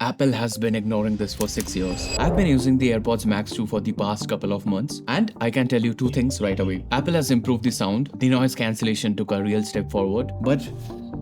Apple has been ignoring this for 6 years. I've been using the AirPods Max 2 for the past couple of months, and I can tell you two things right away. Apple has improved the sound, the noise cancellation took a real step forward, but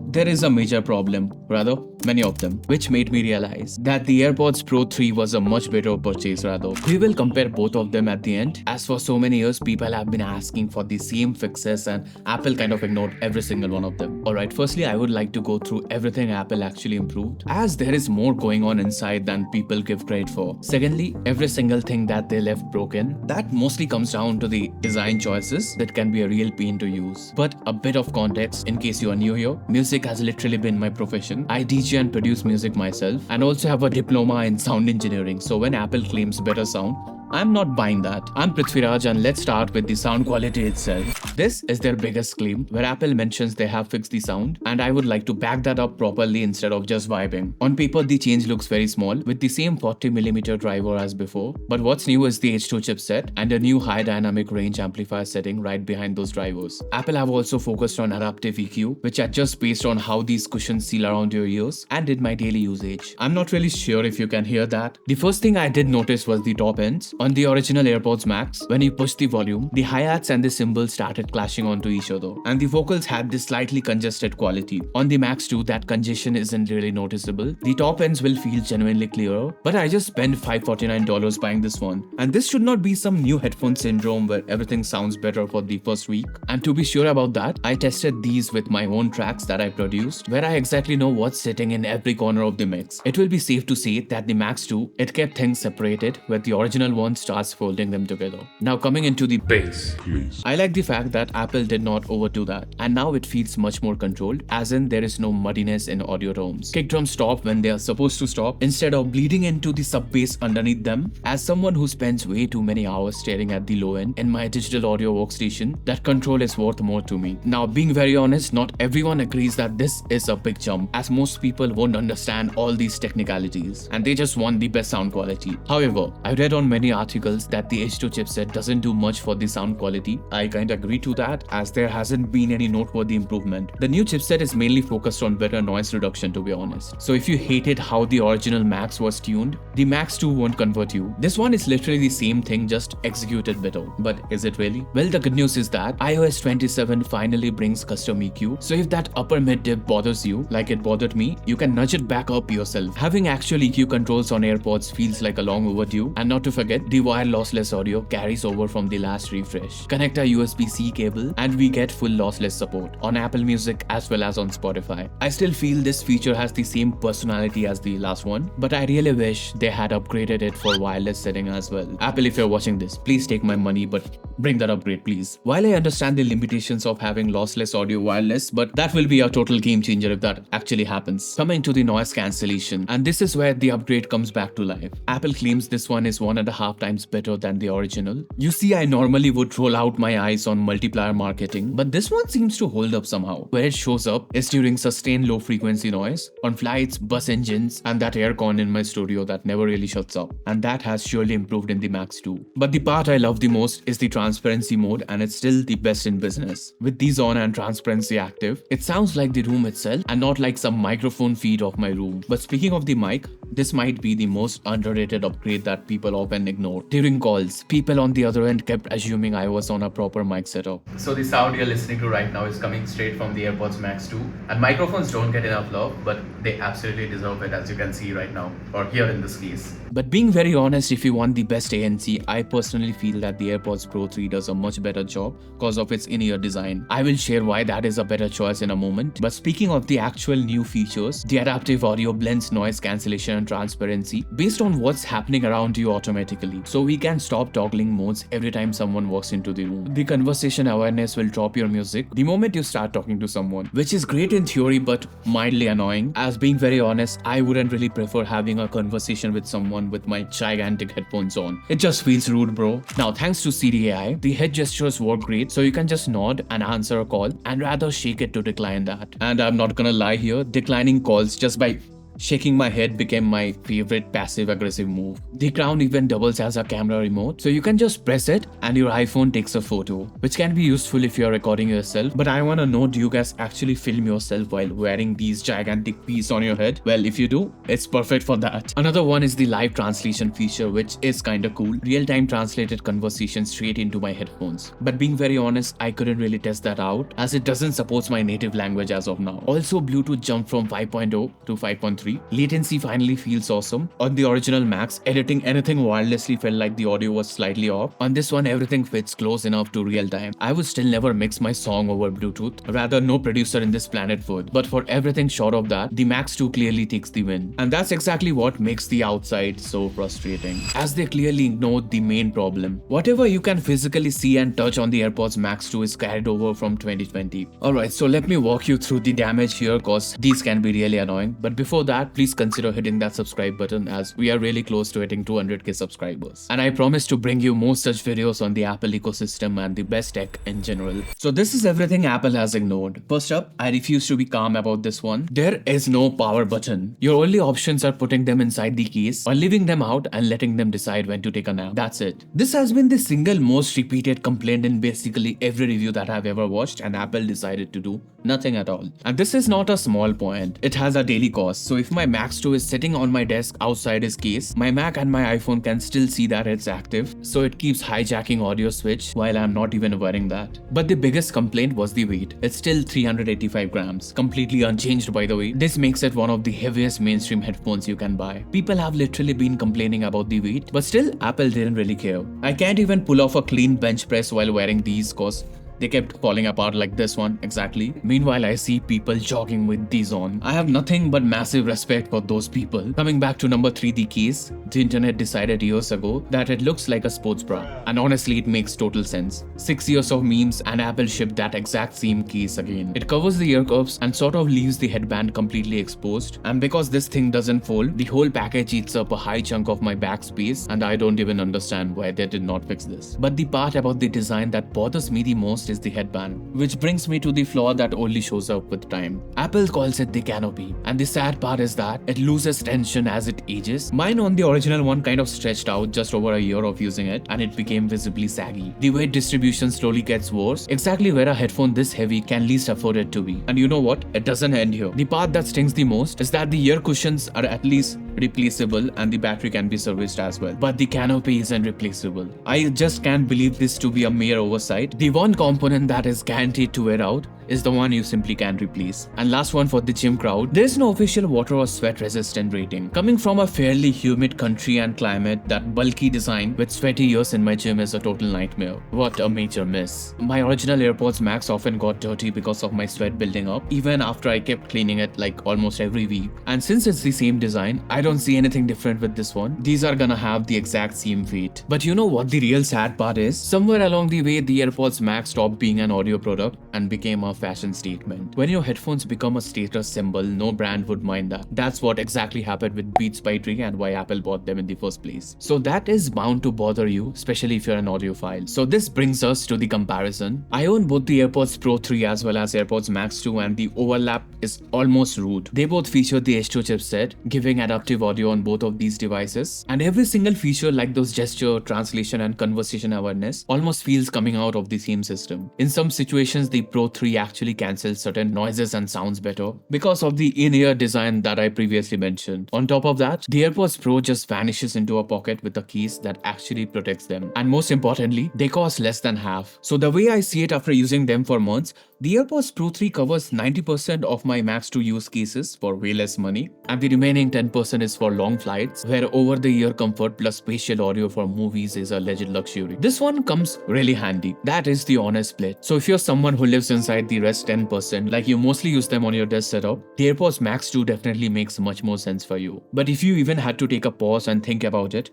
there is a major problem, rather, many of them, which made me realize that the AirPods Pro 3 was a much better purchase rather. We will compare both of them at the end, as for so many years people have been asking for the same fixes and Apple kind of ignored every single one of them. Alright, firstly I would like to go through everything Apple actually improved, as there is more going on inside than people give credit for. Secondly, every single thing that they left broken, that mostly comes down to the design choices that can be a real pain to use. But a bit of context in case you are new here, music has literally been my profession. I DJ and produce music myself and also have a diploma in sound engineering, so when Apple claims better sound, I'm not buying that. I'm Prithwiraj and let's start with the sound quality itself. This is their biggest claim, where Apple mentions they have fixed the sound, and I would like to back that up properly instead of just vibing. On paper, the change looks very small, with the same 40mm driver as before, but what's new is the H2 chipset and a new high dynamic range amplifier setting right behind those drivers. Apple have also focused on adaptive EQ, which adjusts based on how these cushions seal around your ears and in my daily usage. I'm not really sure if you can hear that. The first thing I did notice was the top ends. On the original AirPods Max, when you push the volume, the hi-hats and the cymbals started clashing onto each other, and the vocals had this slightly congested quality. On the Max 2, that congestion isn't really noticeable. The top ends will feel genuinely clearer, but I just spent $549 buying this one. And this should not be some new headphone syndrome where everything sounds better for the first week. And to be sure about that, I tested these with my own tracks that I produced, where I exactly know what's sitting in every corner of the mix. It will be safe to say that the Max 2, it kept things separated, where the original one starts folding them together. Now coming into the bass, I like the fact that Apple did not overdo that, and now it feels much more controlled, as in there is no muddiness in audio tones. Kick drums stop when they are supposed to stop, instead of bleeding into the sub bass underneath them. As someone who spends way too many hours staring at the low end in my digital audio workstation, that control is worth more to me. Now being very honest, not everyone agrees that this is a big jump, as most people won't understand all these technicalities and they just want the best sound quality. However, I read on many articles that the H2 chipset doesn't do much for the sound quality. I kinda agree to that, as there hasn't been any noteworthy improvement. The new chipset is mainly focused on better noise reduction, to be honest. So if you hated how the original Max was tuned, the Max 2 won't convert you. This one is literally the same thing, just executed better. But is it really? Well, the good news is that iOS 27 finally brings custom EQ, so if that upper mid dip bothers you, like it bothered me, you can nudge it back up yourself. Having actual EQ controls on AirPods feels like a long overdue, and not to forget, the wire lossless audio carries over from the last refresh. Connect a USB-C cable and we get full lossless support on Apple Music as well as on Spotify. I still feel this feature has the same personality as the last one, but I really wish they had upgraded it for wireless setting as well. Apple, if you're watching this, please take my money, but bring that upgrade please. While I understand the limitations of having lossless audio wireless, but that will be a total game changer if that actually happens. Coming to the noise cancellation, and this is where the upgrade comes back to life. Apple claims this one is 1.5 times better than the original. You see, I normally would roll out my eyes on multiplier marketing, but this one seems to hold up somehow. Where it shows up is during sustained low frequency noise, on flights, bus engines, and that aircon in my studio that never really shuts up. And that has surely improved in the Max 2. But the part I love the most is the transparency mode, and it's still the best in business. With these on and transparency active, it sounds like the room itself and not like some microphone feed of my room. But speaking of the mic, this might be the most underrated upgrade that people often ignore. During calls, people on the other end kept assuming I was on a proper mic setup. So the sound you're listening to right now is coming straight from the AirPods Max 2, and microphones don't get enough love, but they absolutely deserve it, as you can see right now, or here in this case. But being very honest, if you want the best ANC, I personally feel that the AirPods Pro 3 does a much better job because of its in-ear design. I will share why that is a better choice in a moment. But speaking of the actual new features, the adaptive audio blends noise cancellation and transparency based on what's happening around you automatically, so we can stop toggling modes every time someone walks into the room. The conversation awareness will drop your music the moment you start talking to someone, which is great in theory but mildly annoying, as being very honest, I wouldn't really prefer having a conversation with someone with my gigantic headphones on. It just feels rude, bro. Now thanks to Siri AI, the head gestures work great, so you can just nod and answer a call and rather shake it to decline that. And I'm not gonna lie here, declining calls just by Shaking my head became my favorite passive-aggressive move. The crown even doubles as a camera remote, so you can just press it and your iPhone takes a photo, which can be useful if you're recording yourself. But I wanna know, do you guys actually film yourself while wearing these gigantic pieces on your head? Well, if you do, it's perfect for that. Another one is the live translation feature, which is kinda cool. Real-time translated conversation straight into my headphones. But being very honest, I couldn't really test that out as it doesn't support my native language as of now. Also, Bluetooth jumped from 5.0 to 5.3. Latency finally feels awesome. On the original Max, editing anything wirelessly felt like the audio was slightly off. On this one, everything fits close enough to real time. I would still never mix my song over Bluetooth. Rather, no producer in this planet would. But for everything short of that, the Max 2 clearly takes the win. And that's exactly what makes the outside so frustrating, as they clearly ignored the main problem. Whatever you can physically see and touch on the AirPods Max 2 is carried over from 2020. Alright, so let me walk you through the damage here cause these can be really annoying. But before that, please consider hitting that subscribe button as we are really close to hitting 200k subscribers. And I promise to bring you more such videos on the Apple ecosystem and the best tech in general. So this is everything Apple has ignored. First up, I refuse to be calm about this one. There is no power button. Your only options are putting them inside the case or leaving them out and letting them decide when to take a nap. That's it. This has been the single most repeated complaint in basically every review that I've ever watched, and Apple decided to do nothing at all. And this is not a small point. It has a daily cost. So if my Max 2 is sitting on my desk outside its case, my Mac and my iPhone can still see that it's active. So it keeps hijacking audio switch while I'm not even wearing that. But the biggest complaint was the weight. It's still 385 grams, completely unchanged by the way. This makes it one of the heaviest mainstream headphones you can buy. People have literally been complaining about the weight, but still Apple didn't really care. I can't even pull off a clean bench press while wearing these cause they kept falling apart like this one exactly. Meanwhile, I see people jogging with these on. I have nothing but massive respect for those people. Coming back to number 3, the case. The internet decided years ago that it looks like a sports bra. And honestly, it makes total sense. 6 years of memes and Apple shipped that exact same case again. It covers the ear cuffs and sort of leaves the headband completely exposed. And because this thing doesn't fold, the whole package eats up a high chunk of my back space, and I don't even understand why they did not fix this. But the part about the design that bothers me the most is the headband, which brings me to the flaw that only shows up with time. Apple calls it the canopy, and the sad part is that it loses tension as it ages. Mine on the original one kind of stretched out just over a year of using it, and it became visibly saggy. The weight distribution slowly gets worse, exactly where a headphone this heavy can least afford it to be. And you know what? It doesn't end here. The part that stings the most is that the ear cushions are at least replaceable and the battery can be serviced as well. But the canopy isn't replaceable. I just can't believe this to be a mere oversight. The one component that is guaranteed to wear out is the one you simply can't replace. And last one for the gym crowd, there is no official water or sweat resistant rating. Coming from a fairly humid country and climate, that bulky design with sweaty ears in my gym is a total nightmare. What a major miss. My original AirPods Max often got dirty because of my sweat building up, even after I kept cleaning it like almost every week. And since it's the same design, I don't see anything different with this one. These are gonna have the exact same weight. But you know what the real sad part is? Somewhere along the way, the AirPods Max stopped being an audio product and became a fashion statement. When your headphones become a status symbol, no brand would mind that. That's what exactly happened with Beats by Dre and why Apple bought them in the first place. So that is bound to bother you, especially if you're an audiophile. So this brings us to the comparison. I own both the AirPods Pro 3 as well as AirPods Max 2, and the overlap is almost rude. They both feature the H2 chipset, giving adaptive audio on both of these devices, and every single feature like those gesture, translation and conversation awareness almost feels coming out of the same system. In some situations, the Pro 3 actually cancels certain noises and sounds better because of the in-ear design that I previously mentioned. On top of that, the AirPods Pro just vanishes into a pocket with a case that actually protects them. And most importantly, they cost less than half. So the way I see it after using them for months, the AirPods Pro 3 covers 90% of my Max 2 use cases for way less money, and the remaining 10% is for long flights, where over-the-ear comfort plus spatial audio for movies is a legit luxury. This one comes really handy. That is the honest split. So if you're someone who lives inside the rest 10%, like you mostly use them on your desk setup, the AirPods Max 2 definitely makes much more sense for you. But if you even had to take a pause and think about it,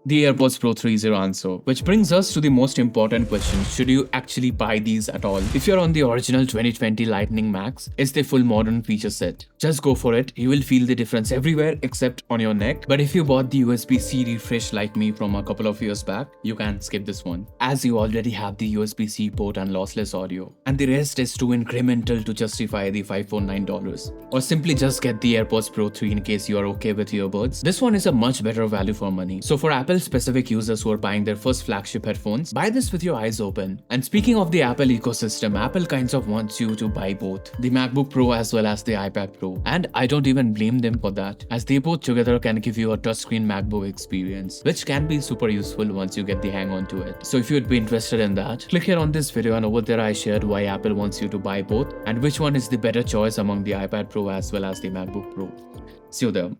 The AirPods Pro 3 is your answer. Which brings us to the most important question. Should you actually buy these at all? If you're on the original 2020 Lightning Max, it's the full modern feature set. Just go for it. You will feel the difference everywhere except on your neck. But if you bought the USB-C refresh like me from a couple of years back, you can skip this one, as you already have the USB-C port and lossless audio. And the rest is too incremental to justify the $549. Or simply just get the AirPods Pro 3 in case you are okay with earbuds. This one is a much better value for money. So for Apple specific users who are buying their first flagship headphones, buy this with your eyes open. And speaking of the Apple ecosystem, Apple kinds of wants you to buy both the MacBook Pro as well as the iPad Pro. And I don't even blame them for that, as they both together can give you a touchscreen MacBook experience, which can be super useful once you get the hang on to it. So if you'd be interested in that, click here on this video, and over there I shared why Apple wants you to buy both and which one is the better choice among the iPad Pro as well as the MacBook Pro. See you there.